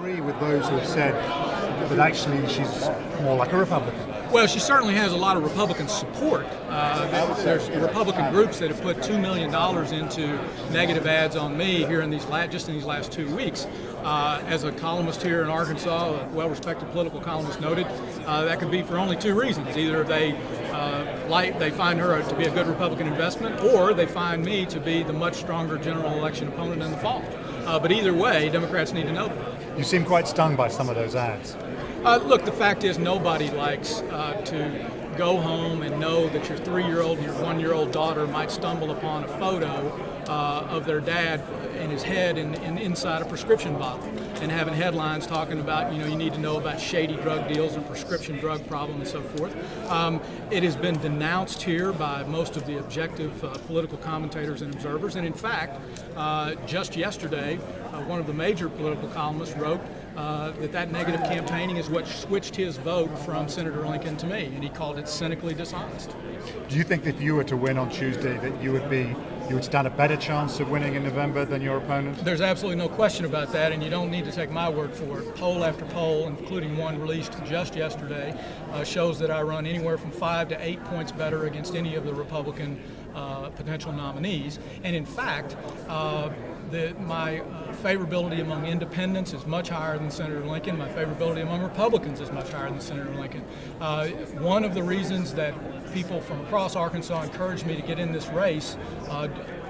agree with those who have said that actually she's more like a Republican? Well, she certainly has a lot of Republican support. There's Republican groups that have put $2 million into negative ads on me here in these last 2 weeks. As a columnist here in Arkansas, a well-respected political columnist noted, that could be for only two reasons: either they find her to be a good Republican investment, or they find me to be the much stronger general election opponent in the fall. But either way, Democrats need to know that. You seem quite stung by some of those ads. Look, the fact is nobody likes to go home and know that your 3-year-old and your 1-year-old daughter might stumble upon a photo of their dad in his head and inside a prescription bottle, and having headlines talking about, you need to know about shady drug deals and prescription drug problem and so forth. It has been denounced here by most of the objective political commentators and observers, and in fact, just yesterday, one of the major political columnists wrote that negative campaigning is what switched his vote from Senator Lincoln to me, and he called it cynically dishonest. Do you think if you were to win on Tuesday that you would stand a better chance of winning in November than your opponent? There's absolutely no question about that, and you don't need to take my word for it. Poll after poll, including one released just yesterday, shows that I run anywhere from 5 to 8 points better against any of the Republican potential nominees. And in fact, my favorability among independents is much higher than Senator Lincoln. My favorability among Republicans is much higher than Senator Lincoln. One of the reasons that people from across Arkansas encouraged me to get in this race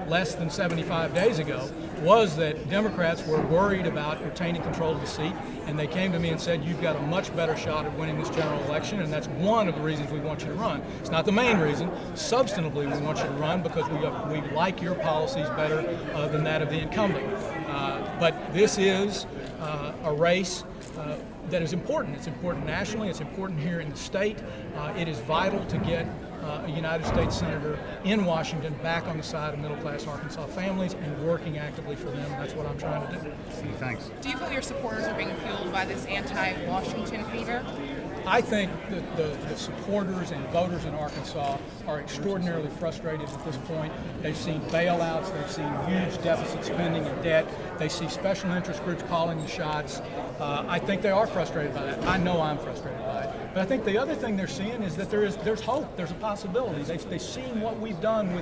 less than 75 days ago was that Democrats were worried about retaining control of the seat, and they came to me and said, you've got a much better shot at winning this general election, and that's one of the reasons we want you to run. It's not the main reason. Substantively, we want you to run because we like your policies better than that of the incumbent. But this is a race that is important. It's important nationally. It's important here in the state. It is vital to get a United States Senator in Washington back on the side of middle-class Arkansas families and working actively for them. That's what I'm trying to do. Thanks. Do you feel your supporters are being fueled by this anti-Washington fever? I think that the supporters and voters in Arkansas are extraordinarily frustrated at this point. They've seen bailouts, they've seen huge deficit spending and debt, they see special interest groups calling the shots. I think they are frustrated by that. I know I'm frustrated by it. But I think the other thing they're seeing is that there's hope, there's a possibility. They've seen what we've done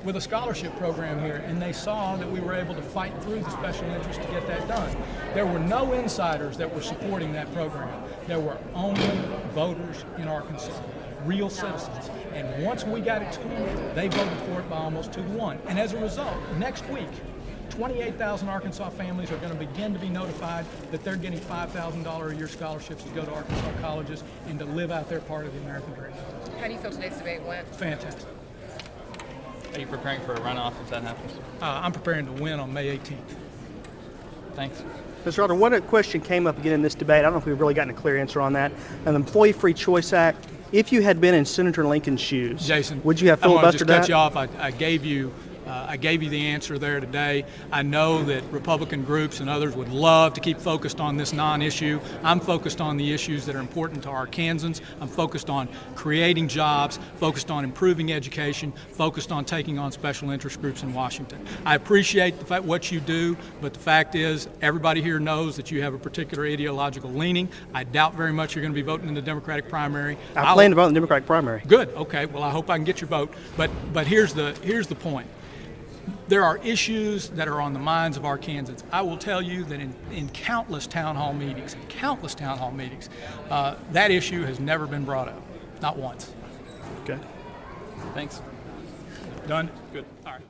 with a scholarship program here, and they saw that we were able to fight through the special interest to get that done. There were no insiders that were supporting that program. There were only voters in Arkansas, real citizens. And once we got it to them, they voted for it by almost 2-1. And as a result, next week, 28,000 Arkansas families are going to begin to be notified that they're getting $5,000 a year scholarships to go to Arkansas colleges and to live out their part of the American dream. How do you feel today's debate went? Fantastic. Are you preparing for a runoff if that happens? I'm preparing to win on May 18th. Thanks. Mr. Halter, one question came up again in this debate. I don't know if we've really gotten a clear answer on that. An Employee Free Choice Act, if you had been in Senator Lincoln's shoes, Jason, would you have filibustered that? I want to just cut you off. I gave you the answer there today. I know that Republican groups and others would love to keep focused on this non-issue. I'm focused on the issues that are important to Arkansans. I'm focused on creating jobs, focused on improving education, focused on taking on special interest groups in Washington. I appreciate what you do, but the fact is everybody here knows that you have a particular ideological leaning. I doubt very much you're going to be voting in the Democratic primary. I plan to vote in the Democratic primary. Good. Okay. Well, I hope I can get your vote. But here's the point. There are issues that are on the minds of Arkansans. I will tell you that in countless town hall meetings, that issue has never been brought up, not once. Okay. Thanks. Done? Good. All right.